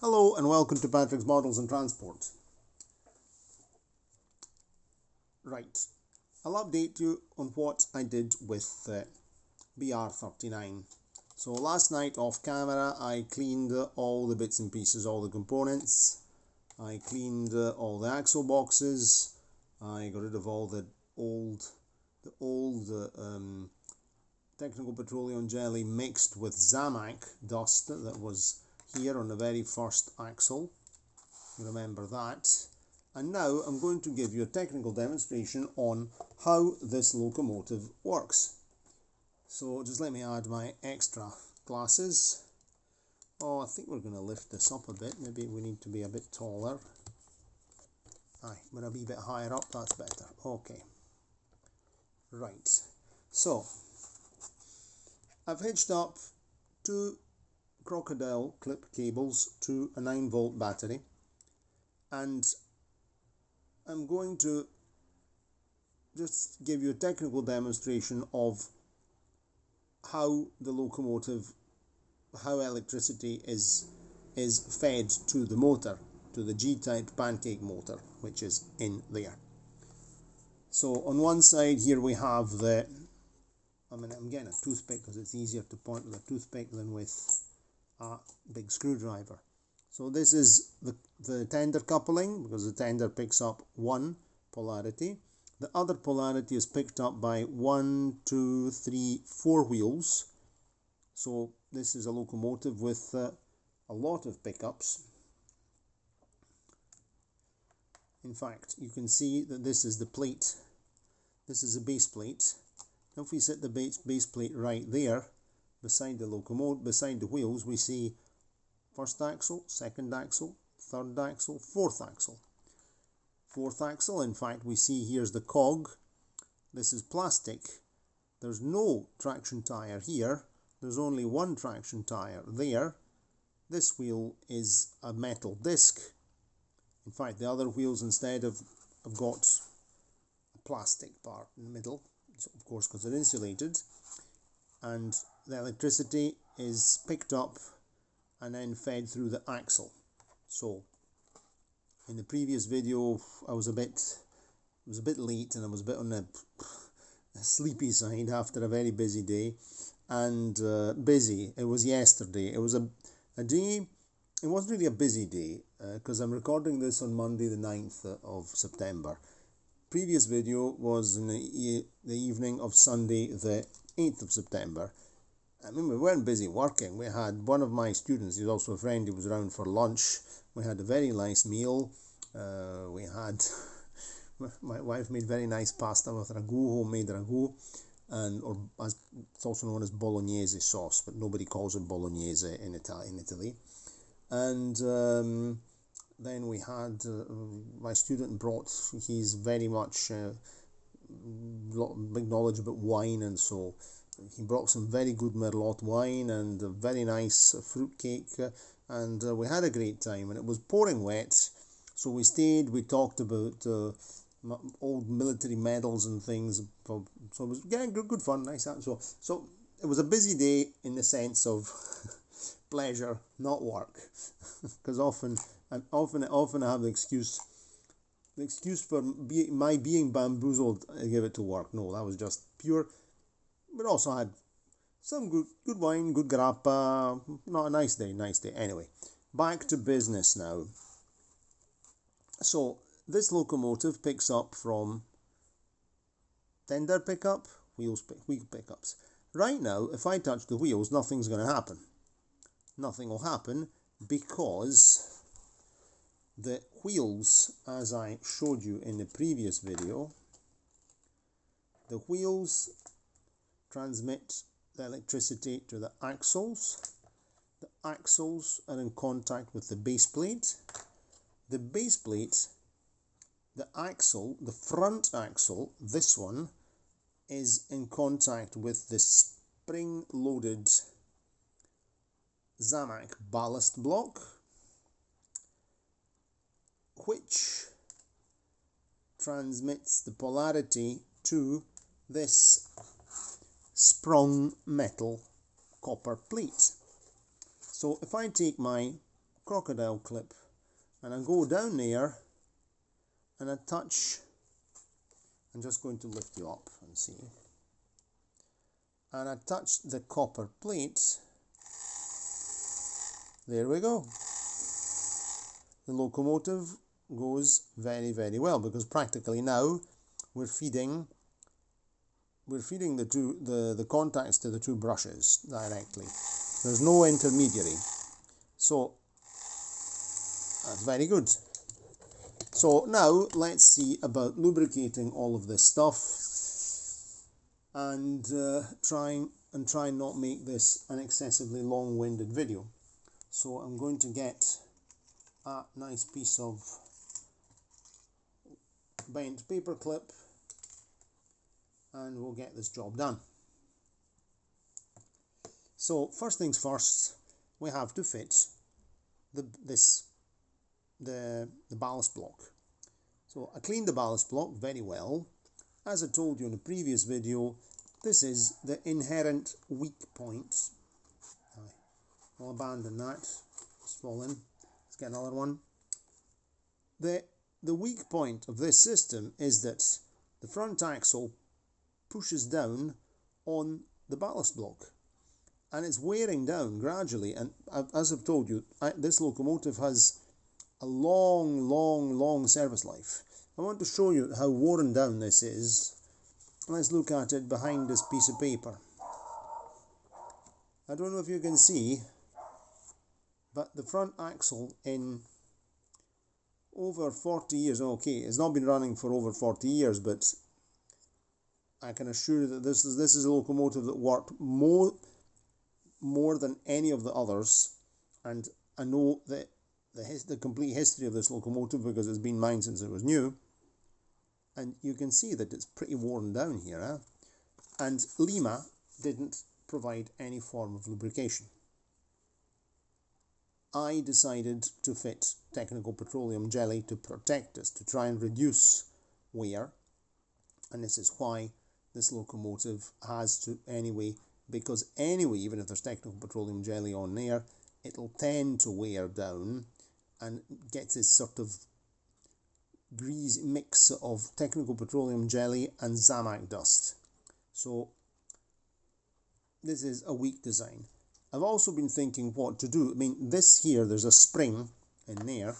Hello and welcome to Patrick's Models and Transport. Right, I'll update you on what I did with BR39. So last night off camera I cleaned all the bits and pieces, all the components. I cleaned all the axle boxes. I got rid of all the old technical petroleum jelly mixed with Zamac dust that was here on the very first axle. You remember that. And now I'm going to give you a technical demonstration on how this locomotive works. So just let me add my extra glasses. Oh, I think we're going to lift this up a bit. Maybe we need to be a bit taller. Aye, we're a wee bit higher up, that's better. Okay. Right. So, I've hitched up two crocodile clip cables to a 9-volt battery, and I'm going to just give you a technical demonstration of how the locomotive, how electricity is fed to the motor, to the G-type pancake motor, which is in there. So on one side here we have the, I'm getting a toothpick because it's easier to point with a toothpick than with a big screwdriver. So this is the tender coupling, because the tender picks up one polarity. The other polarity is picked up by 1, 2, 3, 4 wheels. So this is a locomotive with a lot of pickups. In fact, you can see that this is the plate. This is the base plate. Now if we set the base plate right there, beside the locomotive, beside the wheels, we see first axle, second axle, third axle, fourth axle. Fourth axle, in fact, we see here's the cog. This is plastic. There's no traction tyre here. There's only one traction tyre there. This wheel is a metal disc. In fact, the other wheels instead have got a plastic part in the middle, of course, because they're insulated. And the electricity is picked up and then fed through the axle. So in the previous video I was a bit late, and I was a bit on the sleepy side after a very busy day. And it was yesterday. It was a day, it wasn't really a busy day, because I'm recording this on Monday the 9th of September. Previous video was in the evening of Sunday the 8th of September. I mean, we weren't busy working. We had one of my students, he's also a friend, he was around for lunch. We had a very nice meal. We had, my wife made very nice pasta with ragu, homemade ragu, it's also known as bolognese sauce, but nobody calls it bolognese in Italy. And then we had, my student brought, he's very much big knowledge about wine, and so he brought some very good Merlot wine and a very nice fruit cake, and we had a great time. And it was pouring wet, so we stayed, we talked about old military medals and things, so it was good fun, nice. So it was a busy day in the sense of pleasure, not work, because often I have the excuse for my being bamboozled, I give it to work. No, that was just pure. But also had some good wine, good grappa. Not a nice day. Anyway, back to business now. So this locomotive picks up from tender pickup, wheel pickups. Right now, if I touch the wheels, nothing's going to happen. Nothing will happen because the wheels, as I showed you in the previous video, the wheels transmit the electricity to the axles. The axles are in contact with the base plate. The base plate, the axle, the front axle, this one, is in contact with the spring-loaded Zamac ballast block, which transmits the polarity to this sprung metal copper plate. So if I take my crocodile clip, and I go down there and I touch. I'm just going to lift you up and see. And I touch the copper plate. There we go. The locomotive goes very, very well, because practically now we're feeding the contacts to the two brushes directly. There's no intermediary. So that's very good. So now let's see about lubricating all of this stuff and try not make this an excessively long-winded video. So I'm going to get a nice piece of bent paper clip and we'll get this job done. So first things first, we have to fit the ballast block. So I cleaned the ballast block very well. As I told you in a previous video, this is the inherent weak point. I'll abandon that. It's fallen. Let's get another one. The weak point of this system is that the front axle pushes down on the ballast block, and it's wearing down gradually. And as I've told you, this locomotive has a long service life. I want to show you how worn down this is. Let's look at it behind this piece of paper. I don't know if you can see, but the front axle in over 40 years, okay, it's not been running for over 40 years, but I can assure you that this is a locomotive that worked more than any of the others, and I know that the complete history of this locomotive because it's been mine since it was new, and you can see that it's pretty worn down here, eh? And Lima didn't provide any form of lubrication. I decided to fit technical petroleum jelly to protect us, to try and reduce wear, and this is why this locomotive has to anyway, because anyway, even if there's technical petroleum jelly on there, it'll tend to wear down and get this sort of grease mix of technical petroleum jelly and Zamac dust. So this is a weak design. I've also been thinking what to do. I mean, this here, there's a spring in there.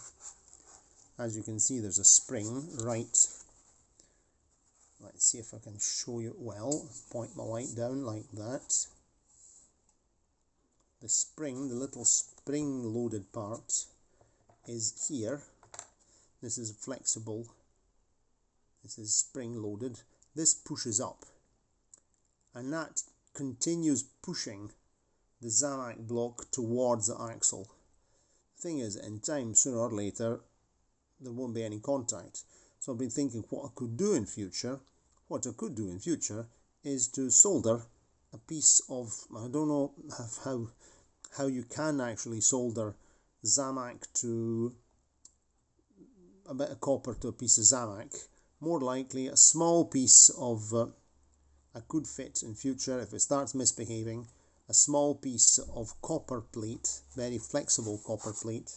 As you can see, there's a spring right. Let's see if I can show you well. Point my light down like that. The spring, the little spring loaded part, is here. This is flexible. This is spring loaded. This pushes up, and that continues pushing the Zamac block towards the axle. The thing is, in time, sooner or later, there won't be any contact. So I've been thinking what I could do in future. What I could do in future is to solder a piece of, I don't know how you can actually solder Zamac to a bit of copper to a piece of Zamac. More likely a small piece of, I could fit in future if it starts misbehaving, a small piece of copper plate, very flexible copper plate,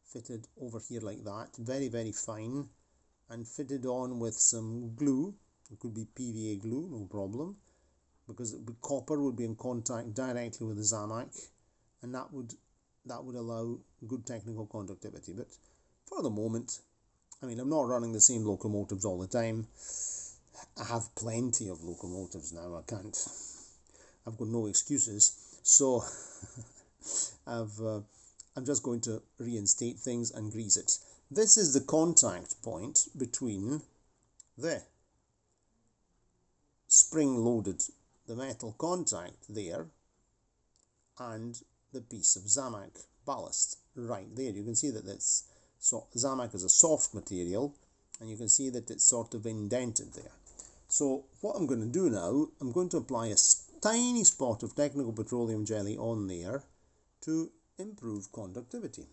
fitted over here like that, very fine, and fitted on with some glue. It could be PVA glue, no problem, because copper would be in contact directly with the Zamac, and that would allow good technical conductivity. But for the moment, I mean, I'm not running the same locomotives all the time. I have plenty of locomotives now. I've got no excuses. So I'm just going to reinstate things and grease it. This is the contact point between the spring-loaded, the metal contact there, and the piece of Zamac ballast right there. You can see that Zamac is a soft material, and you can see that it's sort of indented there. So what I'm going to do now, I'm going to apply a tiny spot of technical petroleum jelly on there to improve conductivity.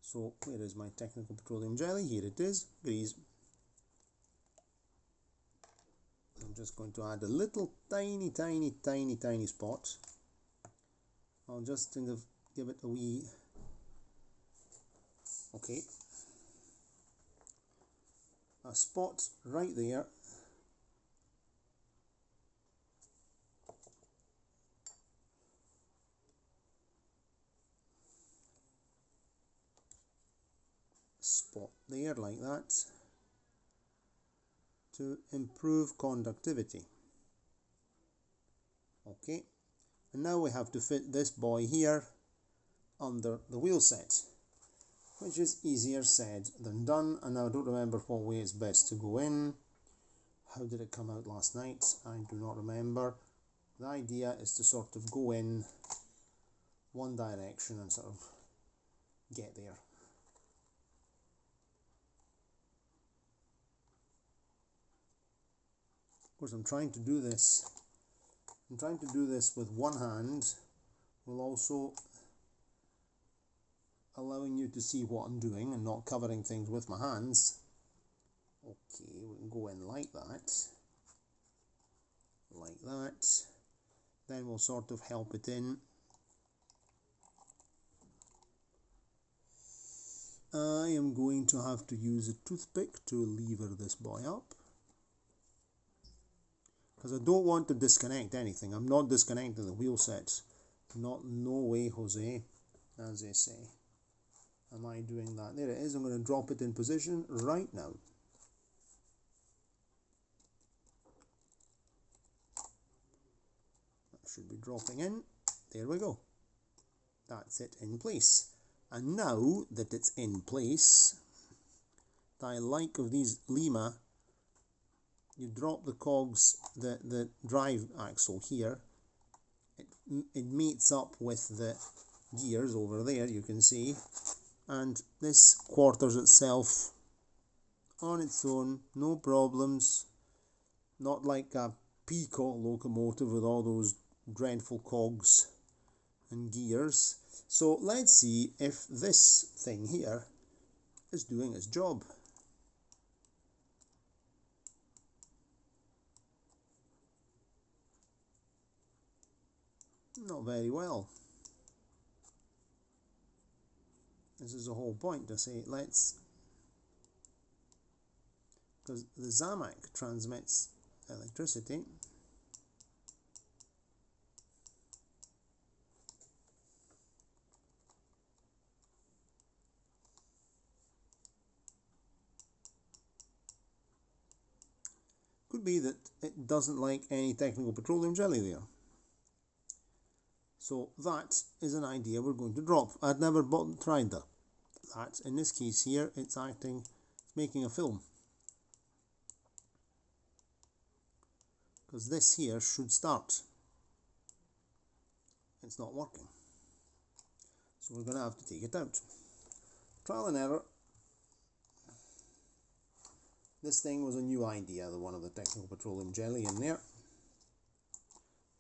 So where is my technical petroleum jelly? Here it is, grease. I'm just going to add a little tiny spot I'll just kind of give it a wee, okay, a spot right there. Spot there like that to improve conductivity. Okay, and now we have to fit this boy here under the wheel set, which is easier said than done, and I don't remember what way it's best to go in. How did it come out last night? I do not remember. The idea is to sort of go in one direction and sort of get there. Of course, I'm trying to do this with one hand, while also allowing you to see what I'm doing and not covering things with my hands. Okay, we can go in like that, then we'll sort of help it in. I am going to have to use a toothpick to lever this boy up, because I don't want to disconnect anything. I'm not disconnecting the wheel sets. No way, Jose, as they say. Am I doing that? There it is. I'm going to drop it in position right now. That should be dropping in. There we go. That's it in place. And now that it's in place, I like of these Lima, you drop the cogs, the drive axle here, it meets up with the gears over there, you can see, and this quarters itself on its own, no problems, not like a Peacock locomotive with all those dreadful cogs and gears. So let's see if this thing here is doing its job. Not very well. This is the whole point, to say let's, because the Zamac transmits electricity. Could be that it doesn't like any technical petroleum jelly there. So that is an idea we're going to drop. I'd never tried that. In this case here, it's making a film. Because this here should start. It's not working. So we're going to have to take it out. Trial and error. This thing was a new idea, the one of the technical petroleum jelly in there.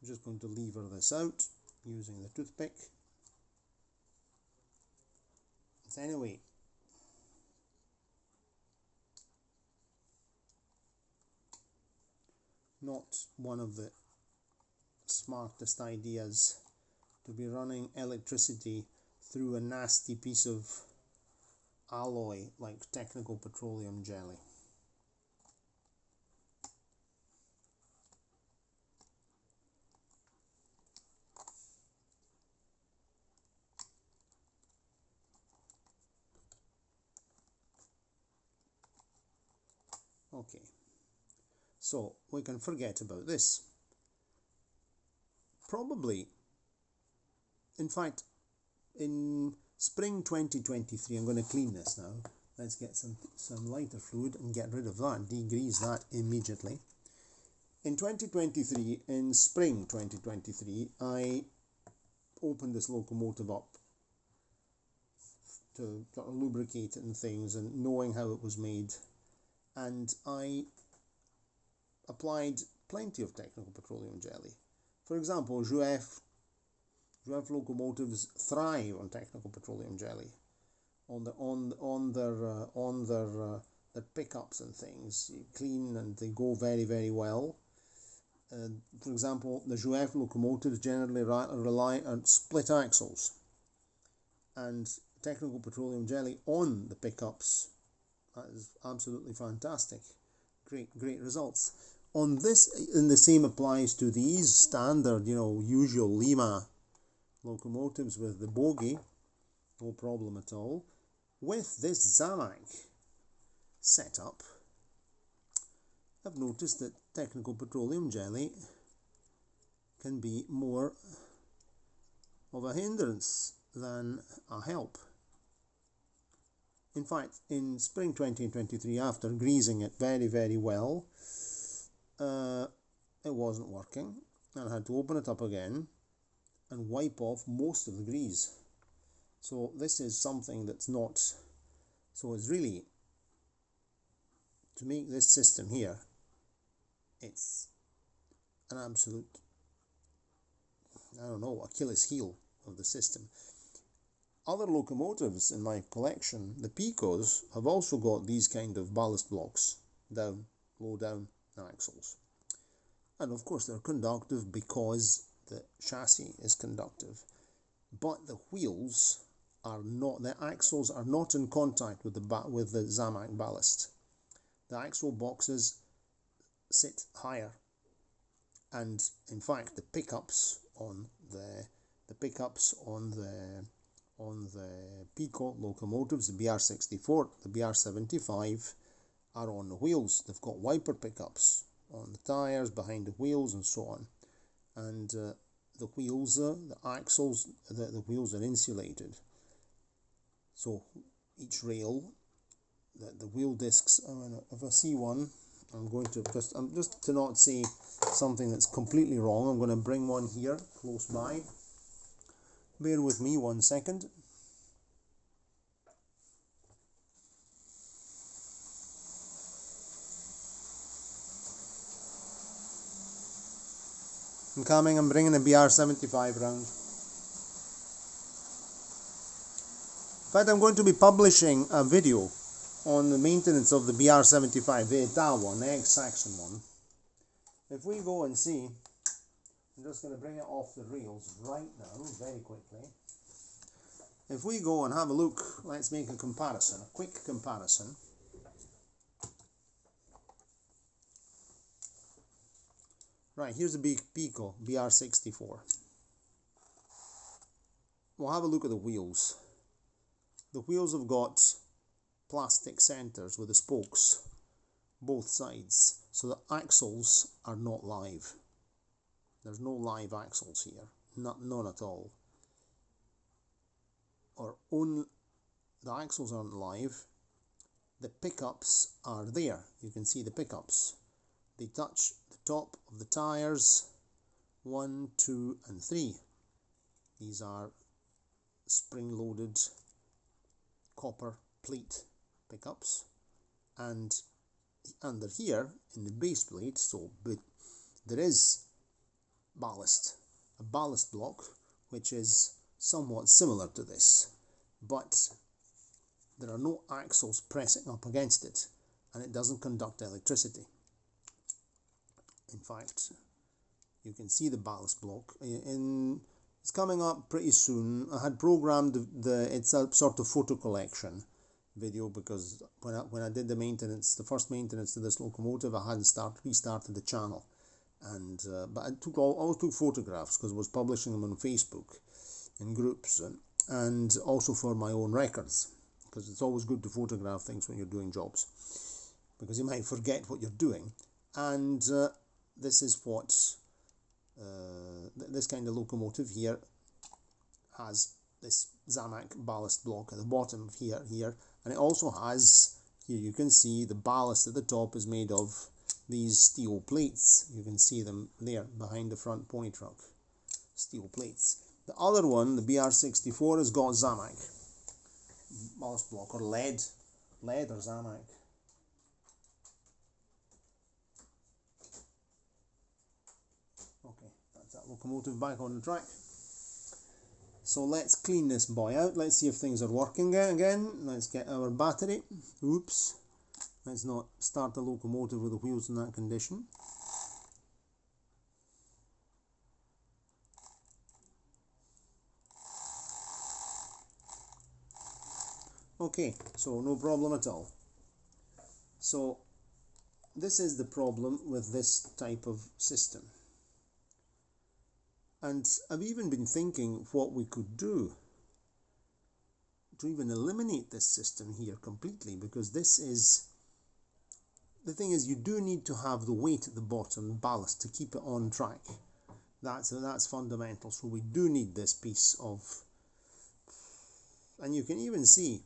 I'm just going to lever this out using the toothpick. But anyway, not one of the smartest ideas to be running electricity through a nasty piece of alloy like technical petroleum jelly. Okay, so we can forget about this. Probably, in fact, in spring 2023, I'm going to clean this now. Let's get some lighter fluid and get rid of that, degrease that immediately. In 2023, in spring 2023, I opened this locomotive up to sort of lubricate it and things, and knowing how it was made, and I applied plenty of technical petroleum jelly. For example, Juef locomotives thrive on technical petroleum jelly, on their pickups and things. You clean and they go very, very well. For example, the Jouef locomotives generally rely on split axles, and technical petroleum jelly on the pickups. That is absolutely fantastic. Great results. On this, and the same applies to these standard, usual Lima locomotives with the bogie, no problem at all. With this Zamac setup, I've noticed that technical petroleum jelly can be more of a hindrance than a help. In fact, in spring 2023, after greasing it very well, it wasn't working, and I had to open it up again and wipe off most of the grease. So this is something that's not, so it's really, to make this system here, it's an absolute, Achilles heel of the system. Other locomotives in my collection, the Picos, have also got these kind of ballast blocks, low down axles. And of course they're conductive because the chassis is conductive. But the wheels are not, the axles are not in contact with the Zamac ballast. The axle boxes sit higher, and in fact the pickups on the Pico locomotives, the BR64, the BR75, are on the wheels. They've got wiper pickups on the tyres, behind the wheels, and so on. And the wheels, the axles, the wheels are insulated. So each rail, the wheel discs, if I see one, just to not say something that's completely wrong, I'm going to bring one here close by. Bear with me 1 second. I'm coming, I'm bringing the BR75 round. In fact, I'm going to be publishing a video on the maintenance of the BR75, the Etat one, the ex-Saxon one. If we go and see, I'm just going to bring it off the rails right now, very quickly. If we go and have a look, let's make a comparison, a quick comparison. Right, here's the Pico BR64. We'll have a look at the wheels. The wheels have got plastic centres with the spokes, both sides, so the axles are not live. There's no live axles here, none at all. The axles aren't live. The pickups are there. You can see the pickups. They touch the top of the tyres, 1, 2, and 3. These are spring-loaded copper plate pickups, and under here in the base plate, but there is a ballast block which is somewhat similar to this, but there are no axles pressing up against it, and it doesn't conduct electricity. In fact, you can see the ballast block it's coming up pretty soon. I had programmed it's a sort of photo collection video, because when I did the first maintenance to this locomotive, I hadn't restarted the channel, and but I always took photographs because I was publishing them on Facebook in groups, and also for my own records, because it's always good to photograph things when you're doing jobs, because you might forget what you're doing. And this is what this kind of locomotive here has, this Zamac ballast block at the bottom here, and it also has, here you can see the ballast at the top is made of these steel plates. You can see them there behind the front pony truck, steel plates. The other one, the BR64, has got Zamac ballast block, or lead or Zamac. Okay, that's that locomotive back on the track. So let's clean this boy out. Let's see if things are working again. Let's get our battery. Oops. Let's not start the locomotive with the wheels in that condition. Okay, so no problem at all. So this is the problem with this type of system. And I've even been thinking what we could do to even eliminate this system here completely, because this is, the thing is, you do need to have the weight at the bottom, ballast, to keep it on track. That's fundamental. So we do need this piece of, and you can even see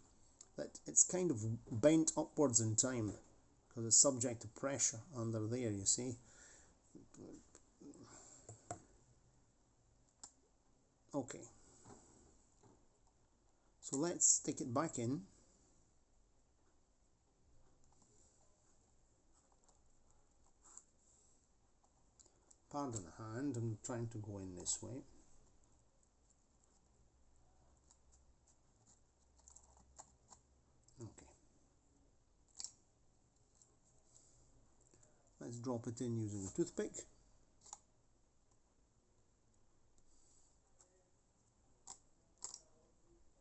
that it's kind of bent upwards in time because it's subject to pressure under there, you see. Okay, so let's stick it back in. Pardon the hand, I'm trying to go in this way. Okay, let's drop it in using a toothpick.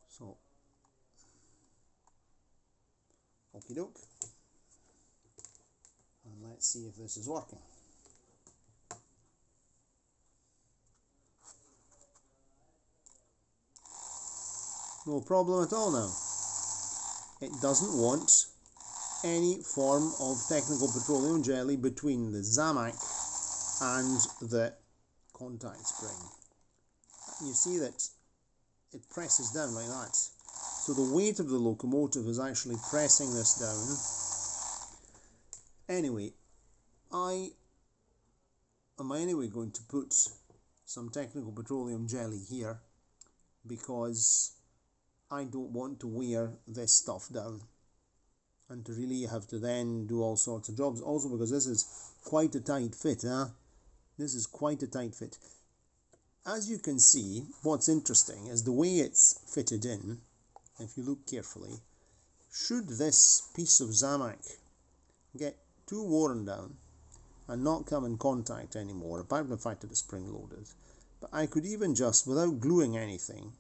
So, okie doke, and let's see if this is working. No problem at all now. It doesn't want any form of technical petroleum jelly between the Zamac and the contact spring. You see that it presses down like that. So the weight of the locomotive is actually pressing this down. Anyway, I am anyway going to put some technical petroleum jelly here because I don't want to wear this stuff down and to really have to then do all sorts of jobs. Also because this is quite a tight fit, This is quite a tight fit. As you can see, what's interesting is the way it's fitted in. If you look carefully, should this piece of Zamac get too worn down and not come in contact anymore, apart from the fact that it's spring-loaded, but I could even just, without gluing anything,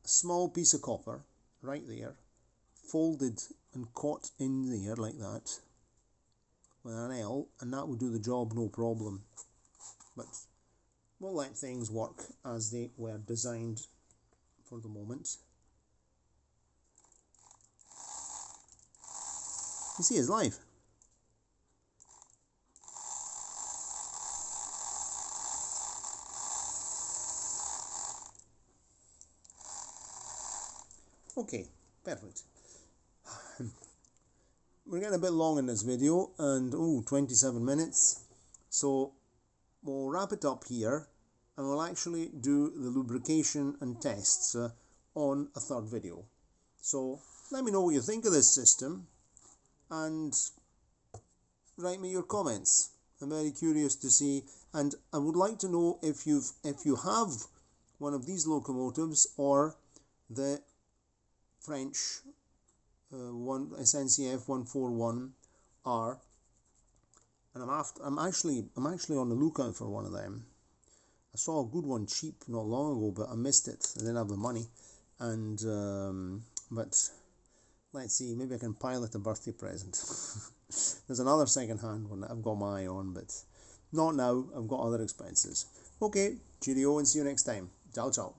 a small piece of copper right there, folded and caught in there like that, with an L, and that would do the job no problem. But we'll let things work as they were designed for the moment. You see, it's live. Okay, perfect. We're getting a bit long in this video, and 27 minutes. So we'll wrap it up here, and we'll actually do the lubrication and tests on a third video. So let me know what you think of this system, and write me your comments. I'm very curious to see, and I would like to know if you have one of these locomotives or the French SNCF 141R, and I'm actually on the lookout for one of them. I saw a good one cheap not long ago, but I missed it. I didn't have the money, and but let's see, maybe I can pilot a birthday present. There's another second-hand one that I've got my eye on, but not now. I've got other expenses. Okay, cheerio, and see you next time. Ciao, ciao.